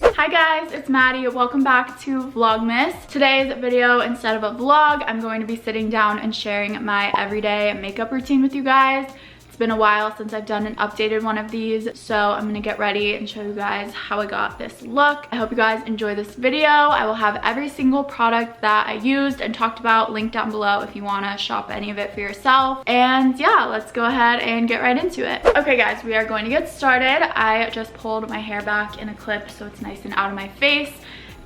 Hi guys, it's Maddie. Welcome back to Vlogmas. Today's video, instead of a vlog, I'm going to be sitting down and sharing my everyday makeup routine with you guys. It's been a while since I've done an updated one of these, so I'm gonna get ready and show you guys how I got this look. I hope you guys enjoy this video. I will have every single product that I used and talked about linked down below if you wanna shop any of it for yourself. And yeah, let's go ahead and get right into it. Okay guys, we are going to get started. I just pulled my hair back in a clip so it's nice and out of my face.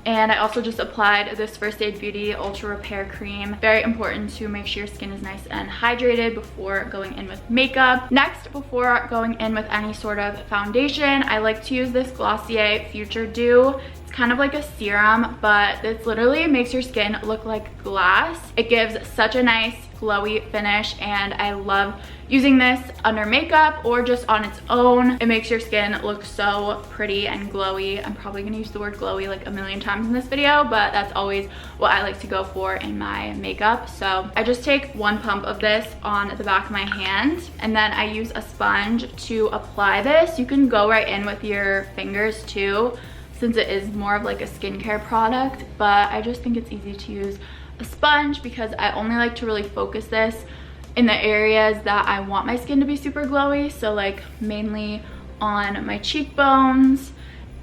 And I also just applied this First Aid Beauty Ultra Repair Cream. Very important to make sure your skin is nice and hydrated before going in with makeup. Next, before going in with any sort of foundation, I like to use this Glossier Future Dew. It's kind of like a serum, but this literally makes your skin look like glass. It gives such a nice glowy finish, and I love using this under makeup or just on its own. It makes your skin look so pretty and glowy. I'm probably gonna use the word glowy like a million times in this video, but that's always what I like to go for in my makeup. So I just take one pump of this on the back of my hand, and then I use a sponge to apply this. You can go right in with your fingers too, since it is more of like a skincare product, but I just think it's easy to use a sponge because I only like to really focus this in the areas that I want my skin to be super glowy. So like mainly on my cheekbones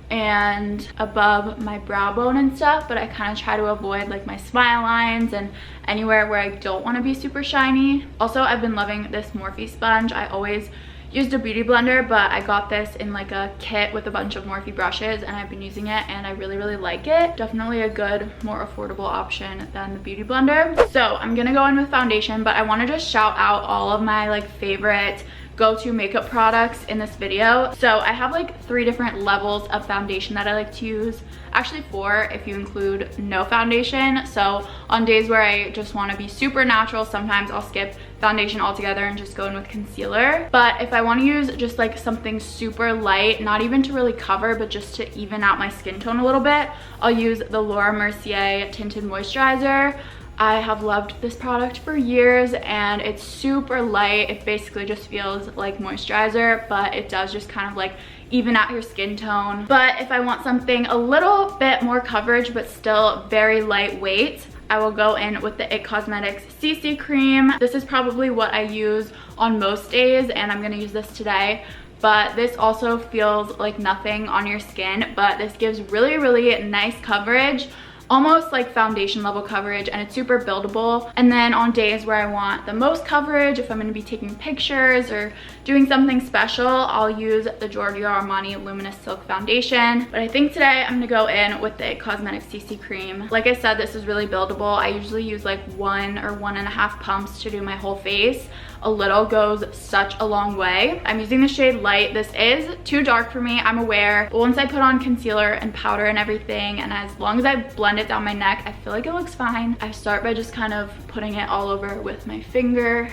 and above my brow bone and stuff, but I kind of try to avoid like my smile lines and anywhere where I don't want to be super shiny. Also, I've been loving this Morphe sponge. I always used a beauty blender, but I got this in like a kit with a bunch of Morphe brushes, and I've been using it and I really like it. Definitely a good, more affordable option than the beauty blender. So I'm gonna go in with foundation, but I want to just shout out all of my like favorite go-to makeup products in this video. So I have like 3 different levels of foundation that I like to use. Actually 4 if you include no foundation. So on days where I just want to be super natural, sometimes I'll skip foundation altogether and just go in with concealer. But if I want to use just like something super light, not even to really cover, but just to even out my skin tone a little bit, I'll use the Laura Mercier Tinted Moisturizer. I have loved this product for years, and it's super light. It basically just feels like moisturizer, but it does just kind of like even out your skin tone. But if I want something a little bit more coverage but still very lightweight, I will go in with the IT Cosmetics CC cream. This is probably what I use on most days, and I'm gonna use this today. But this also feels like nothing on your skin, but this gives really nice coverage, almost like foundation level coverage, and it's super buildable. And then on days where I want the most coverage, if I'm going to be taking pictures or doing something special, I'll use the Giorgio Armani Luminous Silk Foundation. But I think today I'm going to go in with the IT Cosmetics CC cream. Like I said, this is really buildable. I usually use like 1 or 1.5 pumps to do my whole face. A little goes such a long way. I'm using the shade Light. This is too dark for me, I'm aware. But once I put on concealer and powder and everything, and as long as I blend it down my neck, I feel like it looks fine. I start by just kind of putting it all over with my finger.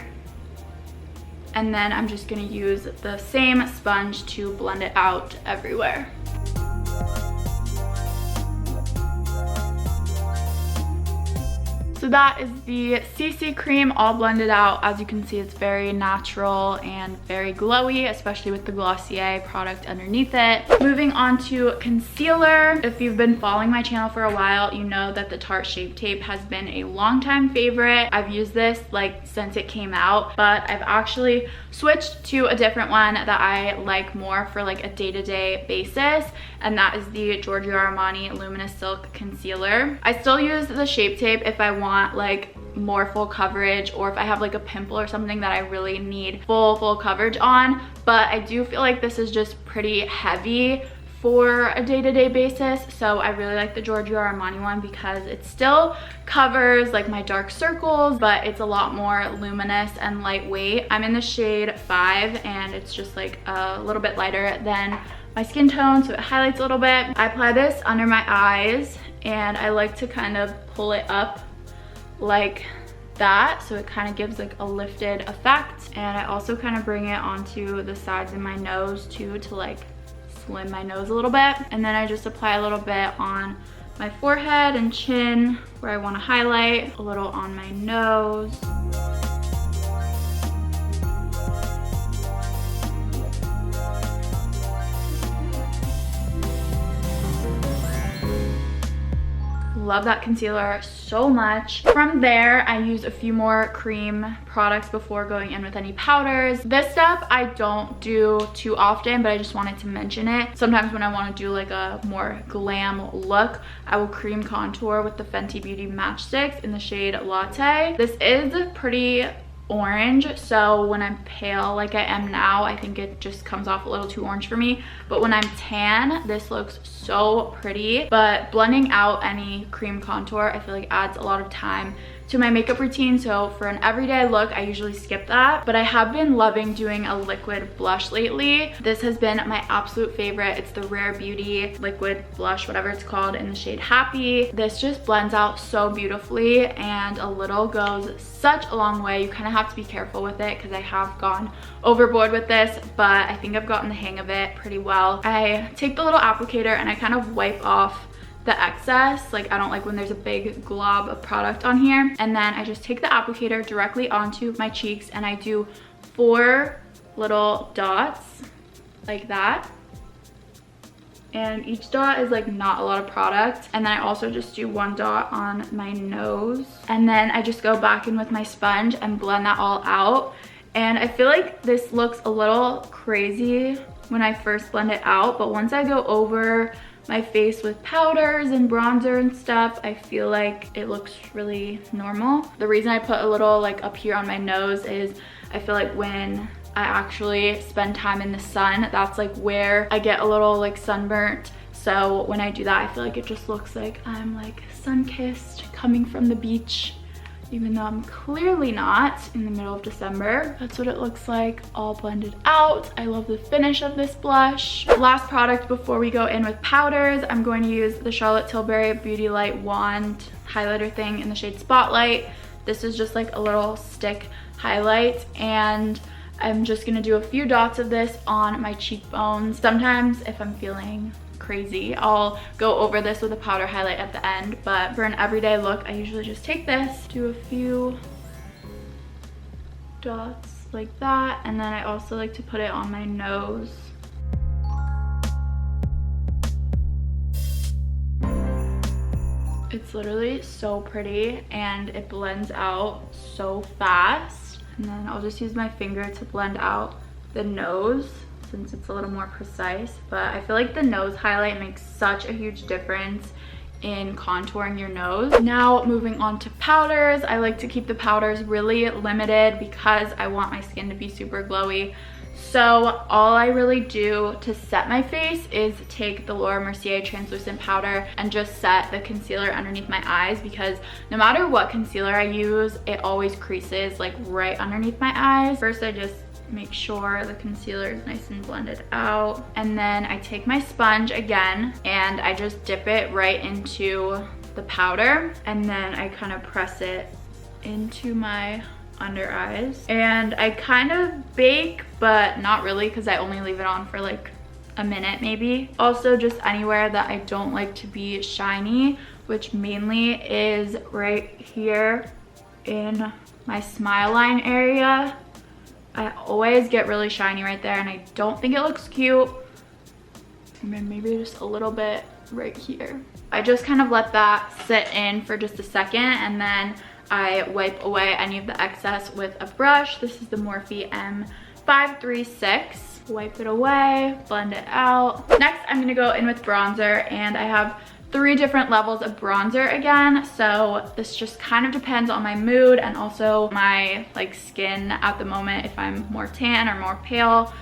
And then I'm just gonna use the same sponge to blend it out everywhere. So that is the CC cream all blended out. As you can see, it's very natural and very glowy, especially with the Glossier product underneath it. Moving on to concealer. If you've been following my channel for a while, you know that the Tarte Shape Tape has been a longtime favorite. I've used this like since it came out, but I've actually switched to a different one that I like more for like a day-to-day basis, and that is the Giorgio Armani Luminous Silk Concealer. I still use the Shape Tape if I want like more full coverage, or if I have like a pimple or something that I really need full coverage on, but I do feel like this is just pretty heavy for a day-to-day basis. So I really like the Giorgio Armani one because it still covers like my dark circles, but it's a lot more luminous and lightweight. I'm in the shade 5, and it's just like a little bit lighter than my skin tone, so it highlights a little bit. I apply this under my eyes, and I like to kind of pull it up like that, so it kind of gives like a lifted effect. And I also kind of bring it onto the sides of my nose too, to like slim my nose a little bit. And then I just apply a little bit on my forehead and chin where I want to highlight, a little on my nose. love that concealer so much. From there, I use a few more cream products before going in with any powders. This step I don't do too often, but I just wanted to mention it. Sometimes when I want to do like a more glam look, I will cream contour with the Fenty Beauty Matchsticks in the shade Latte. This is pretty orange, so when I'm pale like I am now, I think it just comes off a little too orange for me, but when I'm tan, this looks so pretty. But blending out any cream contour, I feel like adds a lot of time to my makeup routine, so for an everyday look, I usually skip that. But I have been loving doing a liquid blush lately. This has been my absolute favorite. It's the Rare Beauty liquid blush, whatever it's called, in the shade Happy. This just blends out so beautifully, and a little goes such a long way. You kind of have to be careful with it because I have gone overboard with this, but I think I've gotten the hang of it pretty well. I take the little applicator and I kind of wipe off the excess. Like, I don't like when there's a big glob of product on here. And then I just take the applicator directly onto my cheeks and I do 4 little dots like that. And each dot is like not a lot of product. And then I also just do 1 dot on my nose. And then I just go back in with my sponge and blend that all out. And I feel like this looks a little crazy when I first blend it out, but once I go over my face with powders and bronzer and stuff, I feel like it looks really normal. The reason I put a little like up here on my nose is I feel like when I actually spend time in the sun, that's like where I get a little like sunburnt. So when I do that, I feel like it just looks like I'm like sun-kissed coming from the beach, even though I'm clearly not in the middle of December. That's what it looks like all blended out. I love the finish of this blush. Last product before we go in with powders, I'm going to use the Charlotte Tilbury Beauty Light Wand highlighter thing in the shade Spotlight. This is just like a little stick highlight, and I'm just gonna do a few dots of this on my cheekbones. Sometimes if I'm feeling crazy, I'll go over this with a powder highlight at the end, but for an everyday look, I usually just take this, do a few dots like that, and then I also like to put it on my nose. It's literally so pretty and it blends out so fast. And then I'll just use my finger to blend out the nose, since it's a little more precise. But I feel like the nose highlight makes such a huge difference in contouring your nose. Now moving on to powders, I like to keep the powders really limited because I want my skin to be super glowy. So all I really do to set my face is take the Laura Mercier translucent powder and just set the concealer underneath my eyes, because no matter what concealer I use, it always creases like right underneath my eyes. First, I just make sure the concealer is nice and blended out, and then I take my sponge again and I just dip it right into the powder, and then I kind of press it into my under eyes, and I kind of bake, but not really, because I only leave it on for like a minute maybe. Also, just anywhere that I don't like to be shiny, which mainly is right here in my smile line area. I always get really shiny right there and I don't think it looks cute. And then maybe just a little bit right here. I just kind of let that sit in for just a second, and then I wipe away any of the excess with a brush. This is the Morphe M536. Wipe it away, blend it out. Next, I'm gonna go in with bronzer, and I have 3 different levels of bronzer again. So this just kind of depends on my mood and also my like skin at the moment, if I'm more tan or more pale.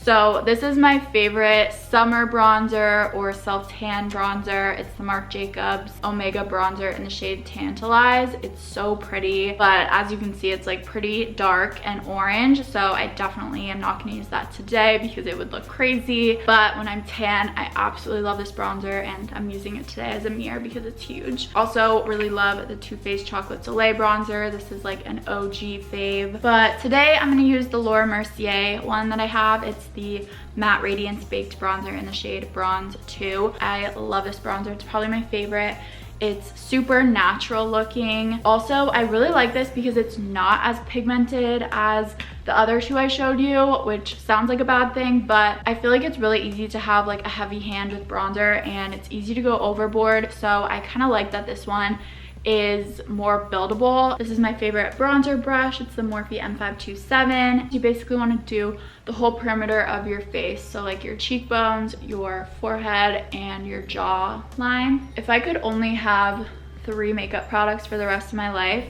So this is my favorite summer bronzer or self-tan bronzer. It's the Marc Jacobs Omega bronzer in the shade Tantalize. It's so pretty, but as you can see, it's like pretty dark and orange. So I definitely am not gonna use that today because it would look crazy. But when I'm tan, I absolutely love this bronzer, and I'm using it today as a mirror because it's huge. Also really love the Too Faced Chocolate Soleil bronzer. This is like an OG fave. But today I'm gonna use the Laura Mercier one that I have. It's the Matte Radiance Baked Bronzer in the shade Bronze 2. I love this bronzer. It's probably my favorite It's super natural looking. Also, I really like this because it's not as pigmented as the other two I showed you, which sounds like a bad thing, but I feel like it's really easy to have like a heavy hand with bronzer and it's easy to go overboard. So I kind of like that this one is more buildable. This is my favorite bronzer brush. It's the Morphe M527. You basically want to do the whole perimeter of your face, so like your cheekbones, your forehead, and your jaw line. If I could only have 3 makeup products for the rest of my life,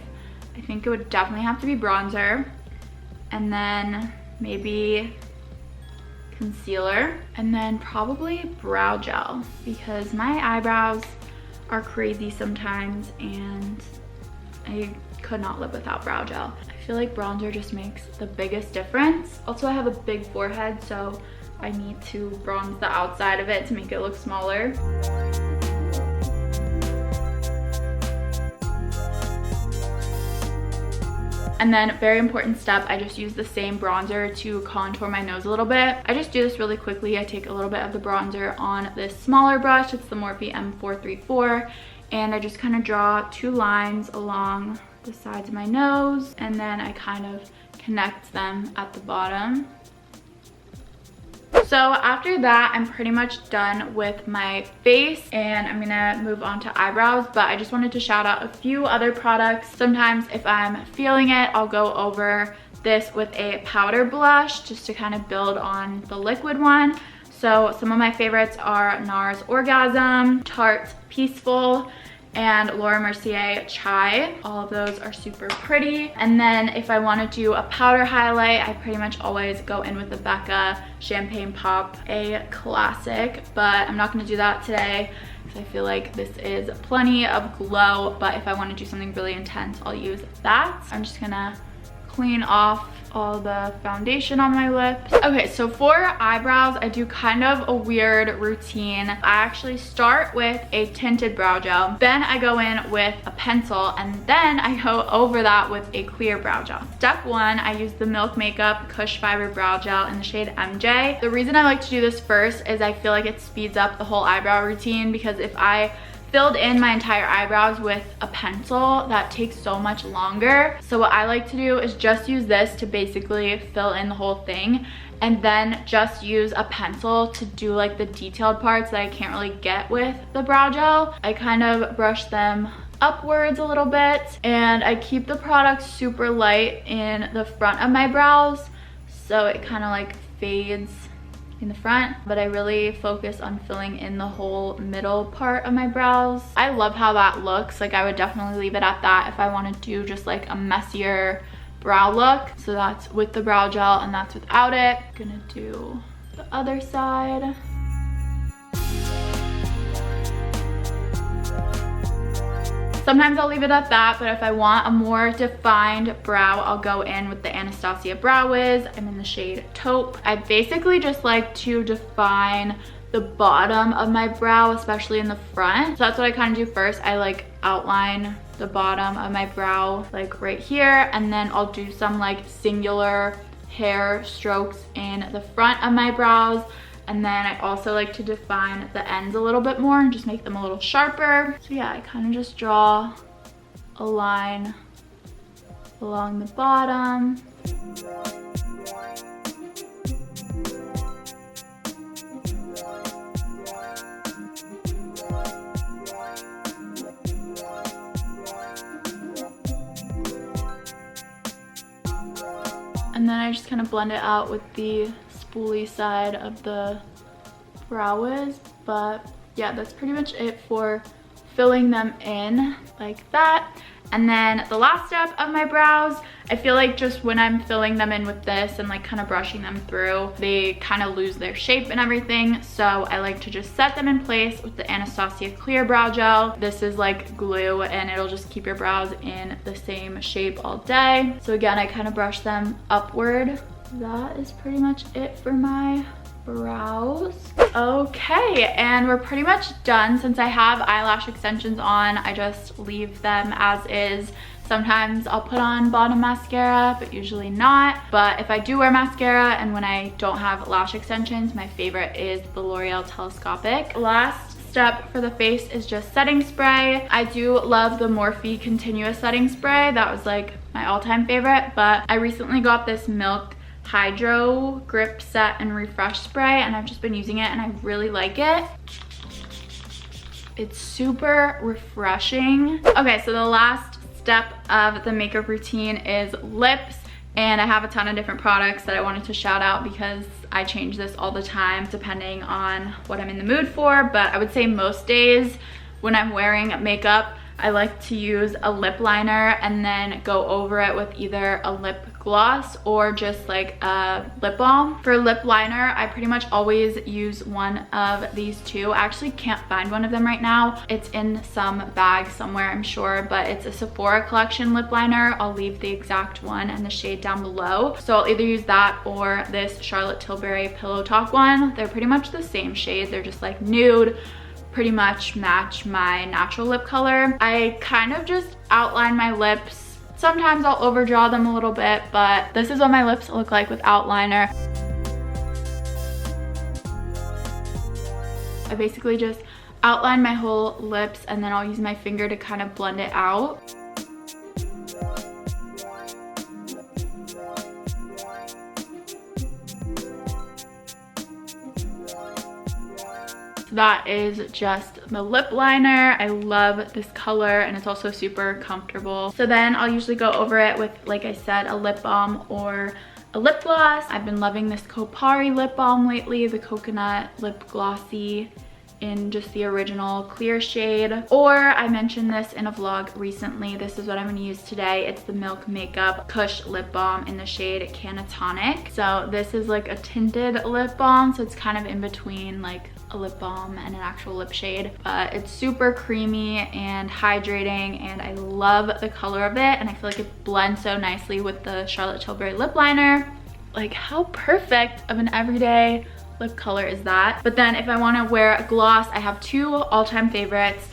I think it would definitely have to be bronzer, and then maybe concealer, and then probably brow gel, because my eyebrows are crazy sometimes and I could not live without brow gel. I feel like bronzer just makes the biggest difference. Also, I have a big forehead, so I need to bronze the outside of it to make it look smaller. And then, very important step, I just use the same bronzer to contour my nose a little bit. I just do this really quickly. I take a little bit of the bronzer on this smaller brush. It's the Morphe M434. And I just kind of draw 2 lines along the sides of my nose. And then I kind of connect them at the bottom. So after that, I'm pretty much done with my face and I'm gonna move on to eyebrows, but I just wanted to shout out a few other products. Sometimes if I'm feeling it, I'll go over this with a powder blush just to kind of build on the liquid one. So some of my favorites are NARS Orgasm, Tarte Peaceful, and Laura Mercier Chai. All of those are super pretty. And then if I want to do a powder highlight, I pretty much always go in with the Becca Champagne Pop, a classic, but I'm not going to do that today because I feel like this is plenty of glow. But if I want to do something really intense, I'll use that. I'm just gonna clean off all the foundation on my lips. Okay, so for eyebrows, I do kind of a weird routine. I actually start with a tinted brow gel, then I go in with a pencil, and then I go over that with a clear brow gel. Step 1, I use the Milk Makeup Cush Fiber Brow Gel in the shade MJ. The reason I like to do this first is I feel like it speeds up the whole eyebrow routine, because if I filled in my entire eyebrows with a pencil, that takes so much longer. So what I like to do is just use this to basically fill in the whole thing, and then just use a pencil to do like the detailed parts that I can't really get with the brow gel. I kind of brush them upwards a little bit, and I keep the product super light in the front of my brows, so it kind of like fades in the front, but I really focus on filling in the whole middle part of my brows. I love how that looks. Like, I would definitely leave it at that if I want to do just like a messier brow look. So that's with the brow gel and that's without it. Gonna do the other side. Sometimes I'll leave it at that, but if I want a more defined brow, I'll go in with the Anastasia Brow Wiz. I'm in the shade Taupe. I basically just like to define the bottom of my brow, especially in the front. So that's what I kind of do first. I like outline the bottom of my brow like right here, and then I'll do some like singular hair strokes in the front of my brows. And then I also like to define the ends a little bit more and just make them a little sharper. So yeah, I kind of just draw a line along the bottom. And then I just kind of blend it out with the spoolie side of the Brow Wiz. But yeah, that's pretty much it for filling them in like that. And then the last step of my brows, I feel like just when I'm filling them in with this and like kind of brushing them through, they kind of lose their shape and everything. So I like to just set them in place with the Anastasia Clear Brow Gel. This is like glue and it'll just keep your brows in the same shape all day. So again, I kind of brush them upward. That is pretty much it for my brows. Okay, and we're pretty much done. Since I have eyelash extensions on, I just leave them as is. Sometimes I'll put on bottom mascara, but usually not. But if I do wear mascara and when I don't have lash extensions, my favorite is the L'Oreal Telescopic. Last step for the face is just setting spray. I do love the Morphe Continuous Setting Spray. That was like my all-time favorite, but I recently got this Milk Hydro Grip Set and Refresh Spray, and I've just been using it and I really like it. It's super refreshing. Okay, so the last step of the makeup routine is lips, and I have a ton of different products that I wanted to shout out because I change this all the time depending on what I'm in the mood for. But I would say most days when I'm wearing makeup, I like to use a lip liner and then go over it with either a lip gloss or just like a lip balm. For lip liner, I pretty much always use one of these two. I actually can't find one of them right now. It's in some bag somewhere, I'm sure, but it's a Sephora collection lip liner. I'll leave the exact one and the shade down below. So I'll either use that or this Charlotte Tilbury Pillow Talk one. They're pretty much the same shade. They're just like nude, pretty much match my natural lip color. I kind of just outline my lips. Sometimes I'll overdraw them a little bit, but this is what my lips look like with outliner. I basically just outline my whole lips and then I'll use my finger to kind of blend it out. That is just the lip liner. I love this color and it's also super comfortable. So then I'll usually go over it with, like I said, a lip balm or a lip gloss. I've been loving this Kopari lip balm lately, the Coconut Lip Glossy in just the original clear shade. Or I mentioned this in a vlog recently. This is what I'm gonna use today. It's the Milk Makeup Kush Lip Balm in the shade Canatonic. So this is like a tinted lip balm, so it's kind of in between like a lip balm and an actual lip shade, but it's super creamy and hydrating and I love the color of it, and I feel like it blends so nicely with the Charlotte Tilbury lip liner. Like, how perfect of an everyday lip color is that? But then if I want to wear a gloss, I have two all-time favorites.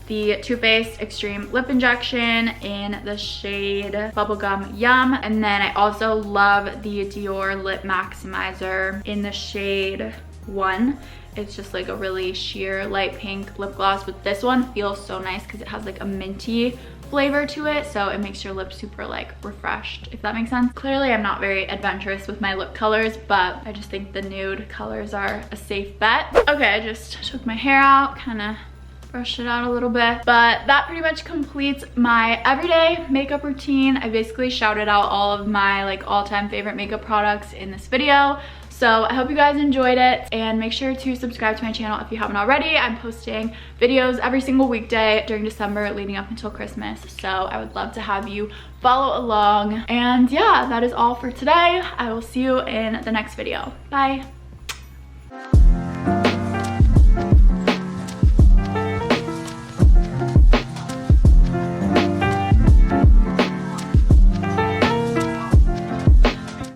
The Too Faced Extreme Lip Injection in the shade Bubblegum Yum. And then I also love the Dior Lip Maximizer in the shade 1. It's just like a really sheer light pink lip gloss, but this one feels so nice because it has like a minty flavor to it, so it makes your lips super like refreshed, if that makes sense. Clearly I'm not very adventurous with my lip colors, but I just think the nude colors are a safe bet. Okay, I just took my hair out, kind of brushed it out a little bit, but that pretty much completes my everyday makeup routine. I basically shouted out all of my like all-time favorite makeup products in this video. So I hope you guys enjoyed it, and make sure to subscribe to my channel if you haven't already. I'm posting videos every single weekday during December leading up until Christmas. So I would love to have you follow along. And yeah, that is all for today. I will see you in the next video. Bye.